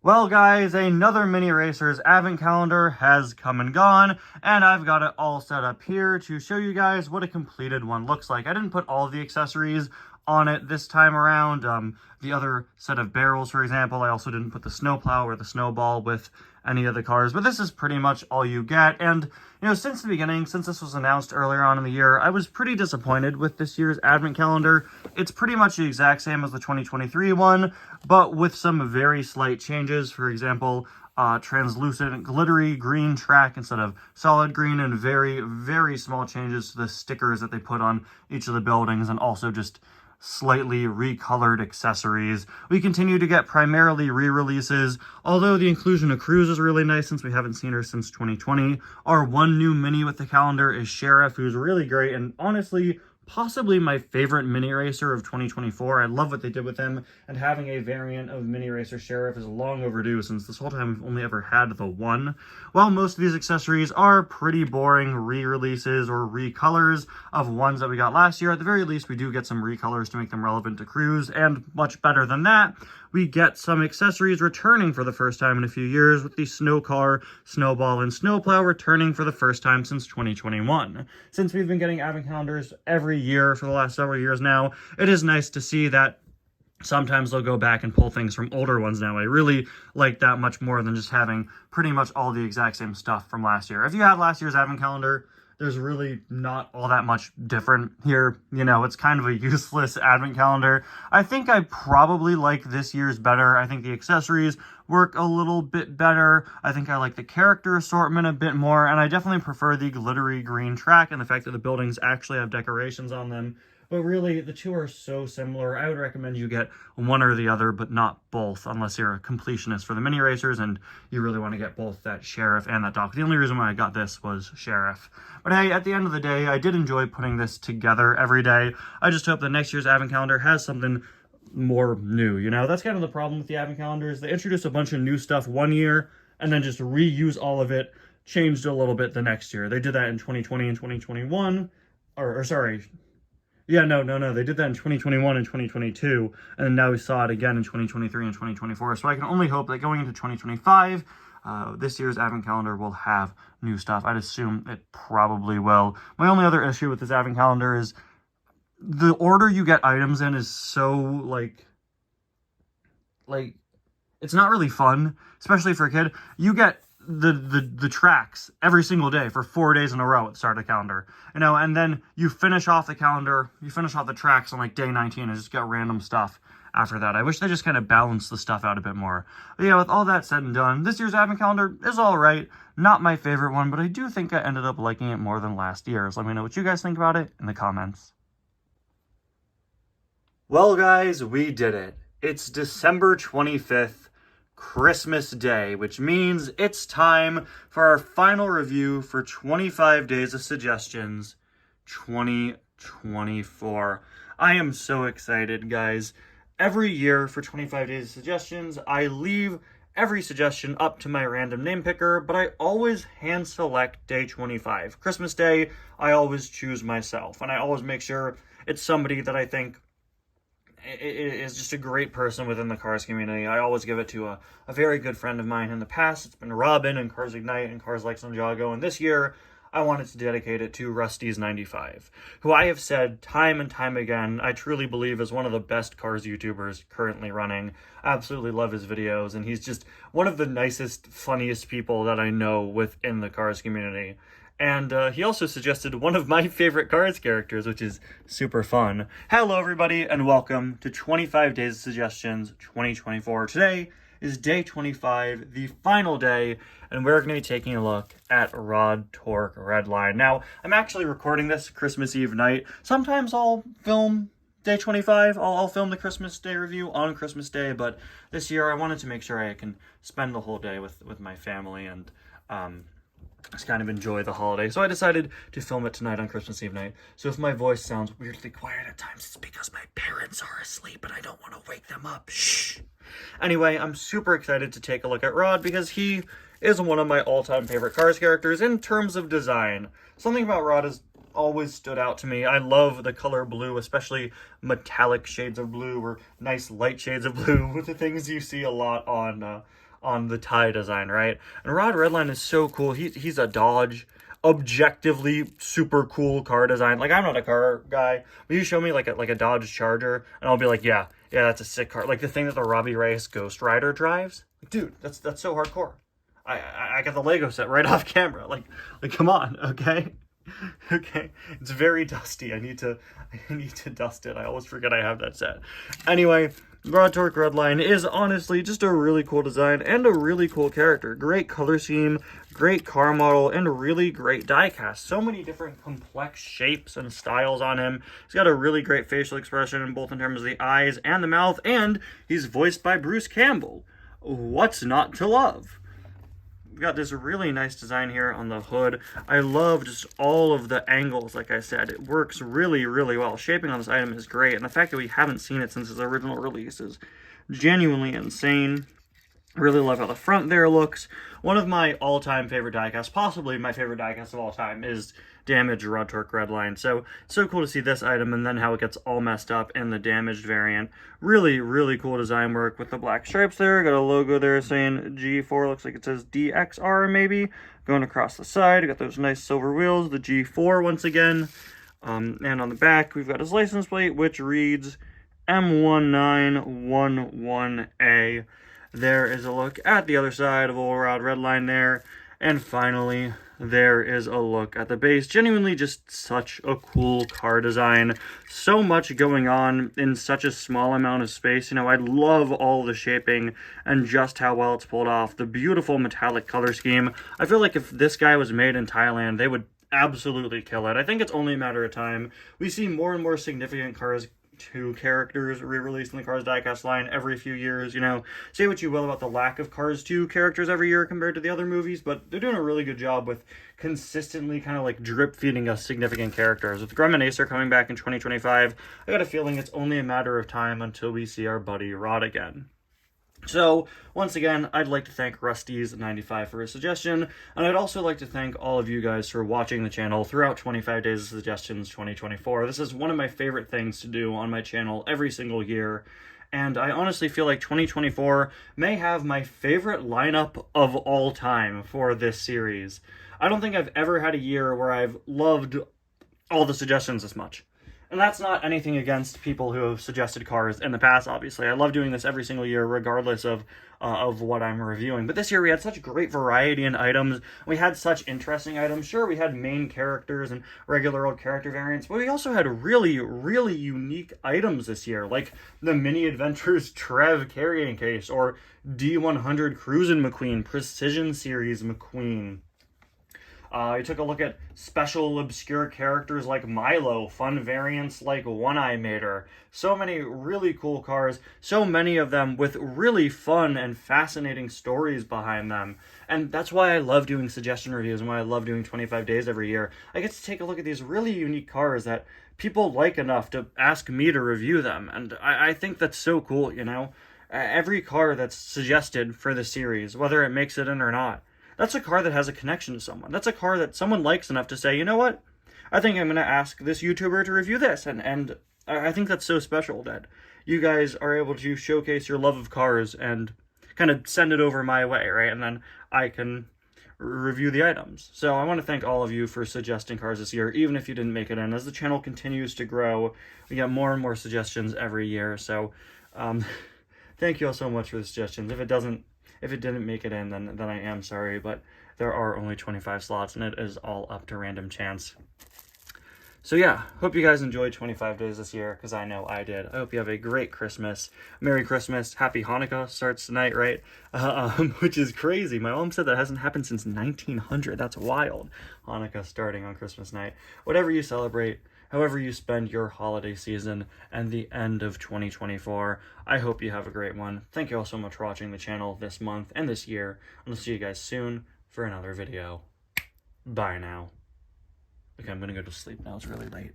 Well guys, another Mini Racers Advent Calendar has come and gone, and I've got it all set up here to show you guys what a completed one looks like. I didn't put all of the accessories on it this time around. The other set of barrels, for example, I also didn't put the snowplow or the snowball with any of the cars, but this is pretty much all you get. And, you know, since the beginning, since this was announced earlier on in the year, I was pretty disappointed with this year's Advent Calendar. It's pretty much the exact same as the 2023 one, but with some very slight changes. For example, translucent glittery green track instead of solid green, and very, very small changes to the stickers that they put on each of the buildings, and also just slightly recolored accessories. We continue to get primarily re-releases, although the inclusion of Cruz is really nice since we haven't seen her since 2020. Our one new mini with the calendar is Sheriff, who's really great, and honestly, possibly my favorite mini racer of 2024. I love what they did with him, and having a variant of Mini Racer Sheriff is long overdue since this whole time we've only ever had the one. While most of these accessories are pretty boring re-releases or recolors of ones that we got last year, at the very least we do get some recolors to make them relevant to Cruz, and much better than that, we get some accessories returning for the first time in a few years, with the Snow Car, Snowball, and Snowplow returning for the first time since 2021. Since we've been getting Advent Calendars every year for the last several years now, it is nice to see that sometimes they'll go back and pull things from older ones now. I really like that much more than just having pretty much all the exact same stuff from last year. If you had last year's Advent Calendar, there's really not all that much different here. You know, it's kind of a useless Advent Calendar. I think I probably like this year's better. I think the accessories work a little bit better. I think I like the character assortment a bit more, and I definitely prefer the glittery green track and the fact that the buildings actually have decorations on them. But really, the two are so similar. I would recommend you get one or the other, but not both, unless you're a completionist for the mini racers and you really want to get both that Sheriff and that Doc. The only reason why I got this was Sheriff. But hey, at the end of the day, I did enjoy putting this together every day. I just hope that next year's Advent Calendar has something more new, you know? That's kind of the problem with the Advent Calendars. They introduce a bunch of new stuff one year and then just reuse all of it, changed a little bit the next year. They did that in 2020 and 2021, they did that in 2021 and 2022, and then now we saw it again in 2023 and 2024. So I can only hope that going into 2025, this year's Advent Calendar will have new stuff. I'd assume it probably will. My only other issue with this Advent Calendar is the order you get items in is so, like, it's not really fun, especially for a kid. You get the tracks every single day for 4 days in a row at the start of the calendar, you know, and then you finish off the calendar, you finish off the tracks on like day 19 and just get random stuff after that. I wish they just kind of balanced the stuff out a bit more. But yeah, with all that said and done, this year's Advent Calendar is all right. Not my favorite one, but I do think I ended up liking it more than last year's. Let me know what you guys think about it in the comments. Well guys, we did it. It's December 25th. Christmas Day, which means it's time for our final review for 25 Days of Suggestions 2024. I am so excited, guys. Every year for 25 Days of Suggestions, I leave every suggestion up to my random name picker, but I always hand select day 25. Christmas Day, I always choose myself, and I always make sure it's somebody that I think is just a great person within the Cars community. I always give it to a very good friend of mine in the past. It's been Robin and Cars Ignite and Cars Like Santiago, and this year I wanted to dedicate it to Rusty's95, who I have said time and time again, I truly believe is one of the best Cars YouTubers currently running. I absolutely love his videos, and he's just one of the nicest, funniest people that I know within the Cars community. And he also suggested one of my favorite Cars characters, which is super fun. Hello, everybody, and welcome to 25 Days of Suggestions 2024. Today is day 25, the final day, and we're going to be taking a look at Rod Torque Redline. Now, I'm actually recording this Christmas Eve night. Sometimes I'll film day 25. I'll film the Christmas Day review on Christmas Day, but this year I wanted to make sure I can spend the whole day with my family and just kind of enjoy the holiday. So I decided to film it tonight on Christmas Eve night. So if my voice sounds weirdly quiet at times, it's because my parents are asleep and I don't want to wake them up. Shh. Anyway, I'm super excited to take a look at Rod because he is one of my all-time favorite Cars characters in terms of design. Something about Rod has always stood out to me. I love the color blue, especially metallic shades of blue or nice light shades of blue, with the things you see a lot on on the tie design, right? And Rod Redline is so cool. He's a Dodge, objectively super cool car design. Like, I'm not a car guy, but you show me like a Dodge Charger, and I'll be like, yeah, that's a sick car. Like the thing that the Robbie Reyes Ghost Rider drives. Like, dude, that's so hardcore. I got the Lego set right off camera. Like come on, okay? Okay, it's very dusty. I need to dust it. I always forget I have that set. Anyway, Broad Torque Redline is honestly just a really cool design and a really cool character. Great color scheme, great car model, and really great die cast. So many different complex shapes and styles on him. He's got a really great facial expression, both in terms of the eyes and the mouth, and he's voiced by Bruce Campbell. What's not to love? We've got this really nice design here on the hood. I love just all of the angles, like I said. It works really, really well. Shaping on this item is great, and the fact that we haven't seen it since its original release is genuinely insane. Really love how the front there looks. One of my all-time favorite diecasts, possibly my favorite diecast of all time, is Damaged Rod Torque Redline. So cool to see this item and then how it gets all messed up in the damaged variant. Really, really cool design work with the black stripes there. Got a logo there saying G4, looks like it says DXR maybe. Going across the side, got those nice silver wheels, the G4 once again. And on the back, we've got his license plate, which reads M1911A. There is a look at the other side of old Rod Redline there. And finally, there is a look at the base. Genuinely just such a cool car design. So much going on in such a small amount of space. You know, I love all the shaping and just how well it's pulled off. The beautiful metallic color scheme. I feel like if this guy was made in Thailand, they would absolutely kill it. I think it's only a matter of time. We see more and more significant Cars 2 characters re-released in the Cars diecast line every few years. You know, say what you will about the lack of Cars 2 characters every year compared to the other movies, but they're doing a really good job with consistently kind of like drip feeding us significant characters. With Grumman Acer coming back in 2025, I got a feeling it's only a matter of time until we see our buddy Rod again. So, once again, I'd like to thank Rusty's95 for his suggestion, and I'd also like to thank all of you guys for watching the channel throughout 25 Days of Suggestions 2024. This is one of my favorite things to do on my channel every single year, and I honestly feel like 2024 may have my favorite lineup of all time for this series. I don't think I've ever had a year where I've loved all the suggestions this much. And that's not anything against people who have suggested cars in the past, obviously. I love doing this every single year, regardless of what I'm reviewing. But this year we had such great variety in items. We had such interesting items. Sure, we had main characters and regular old character variants, but we also had really, really unique items this year, like the Mini Adventures Trev carrying case, or D100 Cruisin' McQueen Precision Series McQueen. I took a look at special obscure characters like Milo, fun variants like One-Eye Mater. So many really cool cars, so many of them with really fun and fascinating stories behind them. And that's why I love doing suggestion reviews and why I love doing 25 days every year. I get to take a look at these really unique cars that people like enough to ask me to review them. And I think that's so cool, you know? Every car that's suggested for the series, whether it makes it in or not, that's a car that has a connection to someone. That's a car that someone likes enough to say, you know what? I think I'm going to ask this YouTuber to review this. And I think that's so special that you guys are able to showcase your love of cars and kind of send it over my way, right? And then I can review the items. So I want to thank all of you for suggesting cars this year, even if you didn't make it in. As the channel continues to grow, we get more and more suggestions every year. So thank you all so much for the suggestions. If it didn't make it in, then I am sorry, but there are only 25 slots, and it is all up to random chance. So yeah, hope you guys enjoyed 25 days this year, because I know I did. I hope you have a great Christmas. Merry Christmas. Happy Hanukkah starts tonight, right? Which is crazy. My mom said that hasn't happened since 1900. That's wild. Hanukkah starting on Christmas night. Whatever you celebrate, however you spend your holiday season and the end of 2024, I hope you have a great one. Thank you all so much for watching the channel this month and this year, and I'll see you guys soon for another video. Bye now. Okay, I'm gonna go to sleep now. It's really late.